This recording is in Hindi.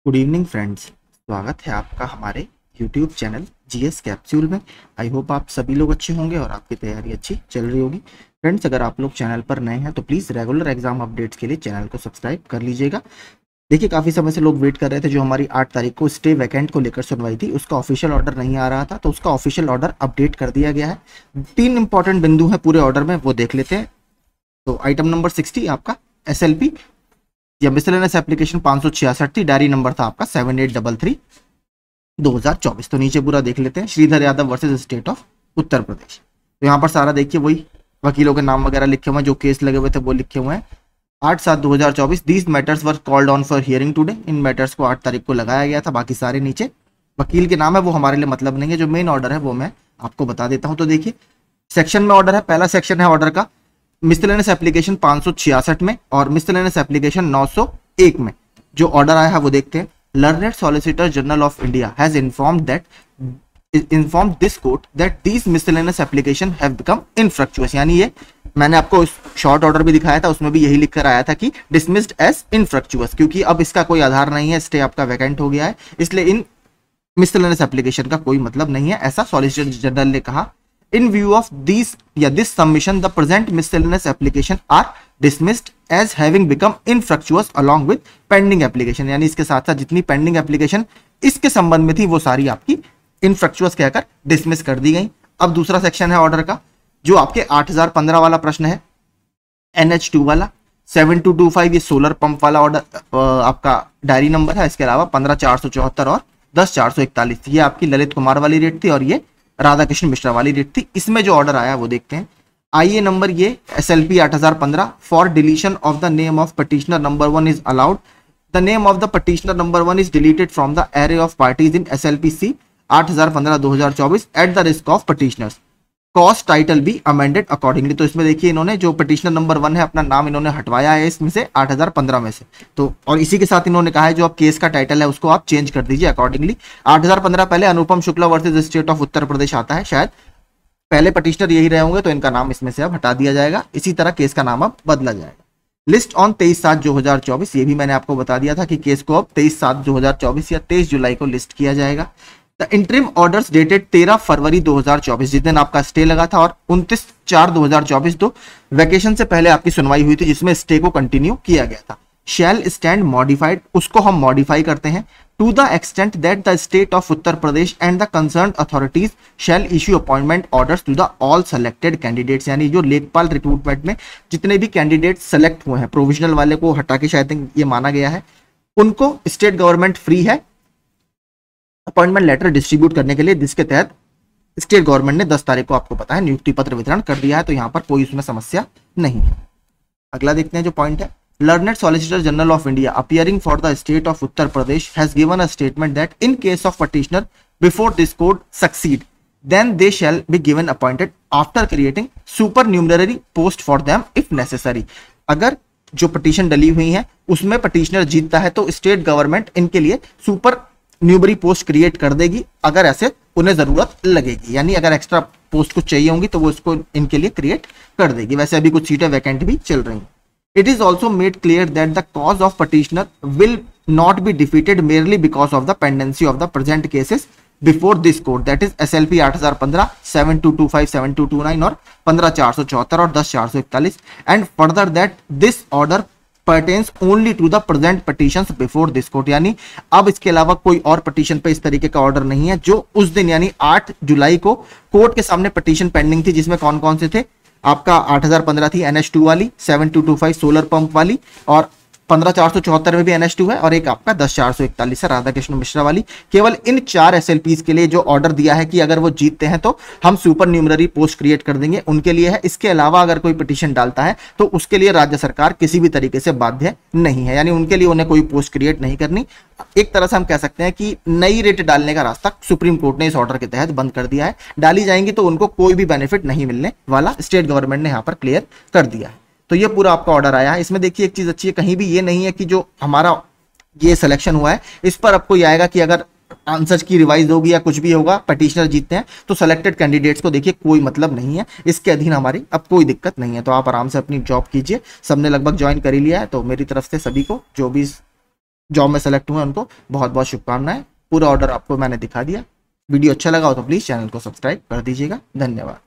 Good evening friends. स्वागत है आपका हमारे यूट्यूब चैनल जीएस कैप्सूल में। आई होप आप सभी लोग अच्छे होंगे और आपकी तैयारी अच्छी चल रही होगी। फ्रेंड्स, अगर आप लोग चैनल पर नए हैं तो प्लीज़ रेगुलर एग्जाम अपडेट्स के लिए चैनल को सब्सक्राइब कर लीजिएगा। देखिए, काफ़ी समय से लोग वेट कर रहे थे। जो हमारी 8 तारीख को स्टे वैकेंट को लेकर सुनवाई थी, उसका ऑफिशियल ऑर्डर नहीं आ रहा था, तो उसका ऑफिशियल ऑर्डर अपडेट कर दिया गया है। 3 इंपॉर्टेंट बिंदु हैं पूरे ऑर्डर में, वो देख लेते हैं। तो आइटम नंबर 60 आपका एसएलपी या मिसलेनियस एप्लीकेशन 566 थी। डायरी नंबर था आपका 7833/2024। तो नीचे पूरा देख लेते हैं। Shridhar Yadav versus state of Uttar Pradesh. तो यहाँ पर सारा देखिए वही वकीलों के नाम वगैरह लिखे हुए हैं, जो केस लगे हुए थे वो लिखे हुए हैं। 8/7/2024 these matters were called on for hearing today. In matters को 8 तारीख को लगाया गया था। बाकी सारे नीचे वकील के नाम है, वो हमारे लिए मतलब नहीं है। जो मेन ऑर्डर है वो मैं आपको बता देता हूँ। तो देखिए, सेक्शन में ऑर्डर है। पहला सेक्शन है ऑर्डर का मिसलेनियस एप्लीकेशन 566 में और मिसलेनियस एप्लीकेशन 901 में जो ऑर्डर आया है वो देखते हैं। Learned solicitor general of India has informed this court that these miscellaneous application have become infructuous. यानी ये मैंने आपको शॉर्ट ऑर्डर भी दिखाया था, उसमें भी यही लिखकर आया था कि डिसमिस्ड एज इनफ्रक्चुअस, क्योंकि अब इसका कोई आधार नहीं है, स्टे आपका वैकेंट हो गया है, इसलिए इन मिसलेनियस एप्लीकेशन का कोई मतलब नहीं है, ऐसा सॉलिसिटर जनरल ने कहा। In view of this submission, the present miscellaneous application are dismissed as having become infructuous along with pending application। यानी इसके साथ साथ जितनी पेंडिंग एप्लीकेशन इसके संबंध में थी वो सारी आपकी इनफ्रक्चुअस कहकर डिसमिस कर दी गई। अब दूसरा सेक्शन है ऑर्डर का, जो आपके 8015 वाला प्रश्न है, NH2 वाला। 7225 ये सोलर पंप वाला ऑर्डर आपका डायरी नंबर है। इसके अलावा 15474 और 10441 ये आपकी ललित कुमार वाली रेट थी और ये राधा कृष्ण मिश्रा वाली रेट थी। इसमें जो ऑर्डर आया वो देखते हैं। आइए नंबर ये SLP 8015 for deletion of the name of petitioner number 1 is allowed. The name of the petitioner number 1 is deleted from the array of parties in SLPC 8015/2024 at the risk of petitioners. Cause title भी अमेंडेड अकॉर्डिंगली। तो इसमें देखिए, इन्होंने जो पटिशनर नंबर 1 है अपना नाम इन्होंने हटवाया है इसमें से 8015 में से। तो और इसी के साथ इन्होंने कहा है जो अब केस का टाइटल है उसको आप चेंज कर दीजिए अकॉर्डिंगली। 8015 पहले अनुपम Shukla versus state of Uttar प्रदेश आता है, शायद पहले पटिशनर यही रहे होंगे, तो इनका नाम इसमें से अब हटा दिया जाएगा। इसी तरह केस का नाम अब बदला जाएगा। लिस्ट ऑन 23/7/2024, ये भी मैंने आपको बता दिया था कि केस को अब 23/7/2024 या 23 जुलाई को लिस्ट किया जाएगा। द इंटरिम ऑर्डर्स डेटेड 13 फरवरी 2024, जिस दिन आपका स्टे लगा था, और 29/4/2024 तो वैकेशन से पहले आपकी सुनवाई हुई थी, जिसमें स्टे को कंटिन्यू किया गया था। शैल स्टैंड मॉडिफाइड, उसको हम मॉडिफाई करते हैं। To the extent that the state of Uttar Pradesh and the concerned authorities shall issue appointment orders to the all selected candidates. यानी जो लेखपाल रिक्रूटमेंट में जितने भी कैंडिडेट सेलेक्ट हुए हैं, प्रोविजनल वाले को हटा के शायद ये माना गया है, उनको स्टेट गवर्नमेंट फ्री है अपॉइंटमेंट लेटर डिस्ट्रीब्यूट करने के लिए, जिसके तहत स्टेट गवर्नमेंट ने 10 तारीख को आपको पता है नियुक्ति पत्र वितरण कर दिया है। तो यहां पर कोई उसमें समस्या नहीं है। अगला देखते हैं जो पॉइंट है। Learned solicitor general of India appearing for the state of Uttar Pradesh has given a statement that in case of petitioner before this court succeed then they shall be given appointed after creating supernumerary post for them if necessary. अगर जो पटिशन डली हुई है उसमें पटिशनर जीतता है तो स्टेट गवर्नमेंट इनके लिए सुपर न्यूमरी पोस्ट क्रिएट कर देगी, अगर ऐसे उन्हें जरूरत लगेगी। यानी अगर एक्स्ट्रा पोस्ट कुछ चाहिए होंगी तो वो इसको इनके लिए क्रिएट कर देगी। वैसे अभी कुछ सीटें वैकेंट भी चल रही हैं। It is also made clear that the cause of petitioner will not be defeated merely because of the pendency of the present cases before this court, that is SLP 8015, 7225, 7229 और 15474 और 10441, and further that this order pertains only to the present petitions before this court। यानी अब इसके अलावा कोई और पटिशन पे इस तरीके का ऑर्डर नहीं है। जो उस दिन यानी 8 जुलाई को कोर्ट के सामने पटिशन पेंडिंग थी, जिसमें कौन कौन से थे, आपका 8015 थी NH2 वाली, 7225 सोलर पंप वाली, और 15474 में भी NH2 है, और एक आपका 10441 है राधा कृष्ण मिश्रा वाली। केवल इन 4 SLPs के लिए जो ऑर्डर दिया है कि अगर वो जीतते हैं तो हम सुपर न्यूमररी पोस्ट क्रिएट कर देंगे, उनके लिए है। इसके अलावा अगर कोई पिटीशन डालता है तो उसके लिए राज्य सरकार किसी भी तरीके से बाध्य नहीं है। यानी उनके लिए उन्हें कोई पोस्ट क्रिएट नहीं करनी। एक तरह से हम कह सकते हैं कि नई रेट डालने का रास्ता सुप्रीम कोर्ट ने इस ऑर्डर के तहत बंद कर दिया है। डाली जाएंगी तो उनको कोई भी बेनिफिट नहीं मिलने वाला, स्टेट गवर्नमेंट ने यहाँ पर क्लियर कर दिया है। तो ये पूरा आपका ऑर्डर आया है। इसमें देखिए एक चीज अच्छी है, कहीं भी ये नहीं है कि जो हमारा ये सिलेक्शन हुआ है इस पर आपको ये आएगा कि अगर आंसर की रिवाइज होगी या कुछ भी होगा, पटिशनर जीतते हैं तो सेलेक्टेड कैंडिडेट्स को देखिए कोई मतलब नहीं है, इसके अधीन हमारी अब कोई दिक्कत नहीं है। तो आप आराम से अपनी जॉब कीजिए। सबने लगभग ज्वाइन कर ही लिया है, तो मेरी तरफ से सभी को जो भी जॉब में सेलेक्ट हुए उनको बहुत बहुत शुभकामनाएं। पूरा ऑर्डर आपको मैंने दिखा दिया। वीडियो अच्छा लगा हो तो प्लीज़ चैनल को सब्सक्राइब कर दीजिएगा। धन्यवाद।